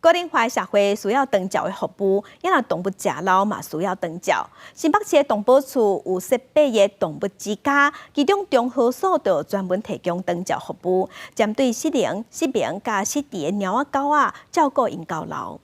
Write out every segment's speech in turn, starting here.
高龄化社会需要长照的服务，也若动物食老嘛需要长照。新北市的动保处有设备的动物之家，其中中和所就专门提供长照服务，针对失灵、失明、甲失智的猫仔狗仔，照顾因到老。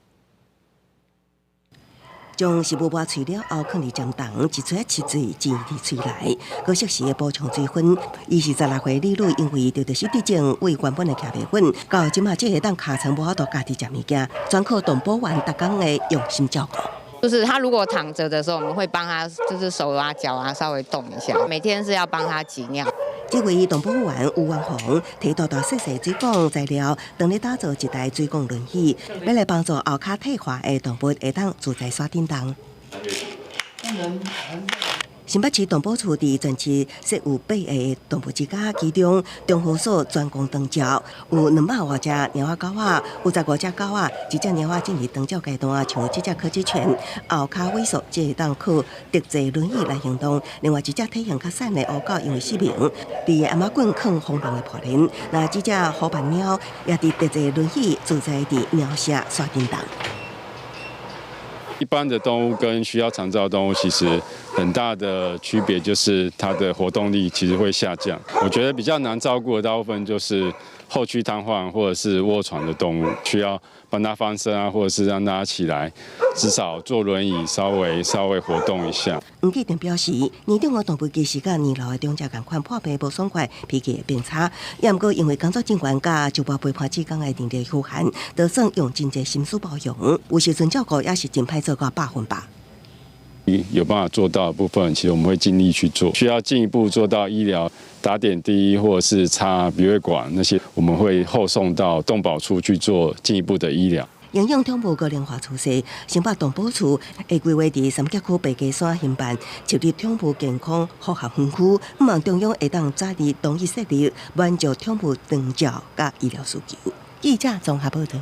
将食物挖碎了后，放入江塘，一撮七水钱入嘴内，可适时的补充水分。伊是16岁女女，因为得失智症，为原本的吃白粉，到即马这个当尻川无法度家己食物件，全靠动保员逐工的用心照顾。 就是他如果躺着的时候，我们会帮他，就是手啊、脚啊稍微动一下。每天是要帮他挤尿。这位动保员吴万宏提大大细细水管材料，当咧打造一台水管轮椅，要来帮助后脚退化的动物会当自在耍叮当。新北市动保处伫全市设有8个动物之家，其中中和所专供长照，有200多只猫仔狗仔，有15只狗仔，一只猫仔进入长照阶段，像这只柯志全，后脚萎缩，只会当靠特制轮椅来行动。另外一只体型较瘦的乌狗，因为失明，伫阿妈棍抗风浪的破鳞。那这只虎斑猫也伫特制轮椅自在伫猫舍耍叮当。 一般的动物跟需要长照的动物其实很大的区别就是它的活动力其实会下降。我觉得比较难照顾的大部分就是后躯瘫痪或者是卧床的动物，需要帮它翻身啊，或者是让它起来，至少坐轮椅稍微活动一下。黄继定表示，年长的动物其实甲年老的长者同款，破病无爽快，脾气会变差。也毋过因为工作真悬，甲就无陪伴之间的能力有限，就算用真侪心思包容，有时阵照顾也是真歹做到100%。 有办法做到的部分，其实我们会尽力去做。需要进一步做到医疗打点滴或者是插鼻胃管那些，我们会后送到动保处去做进一步的医疗。营养宠物高龄化趋势，新北动保处会规划伫三角区白鸡山兴办设立宠物健康复合园区，希望中央会当早日同意设立，满足宠物长照甲医疗需求。记者综合报道。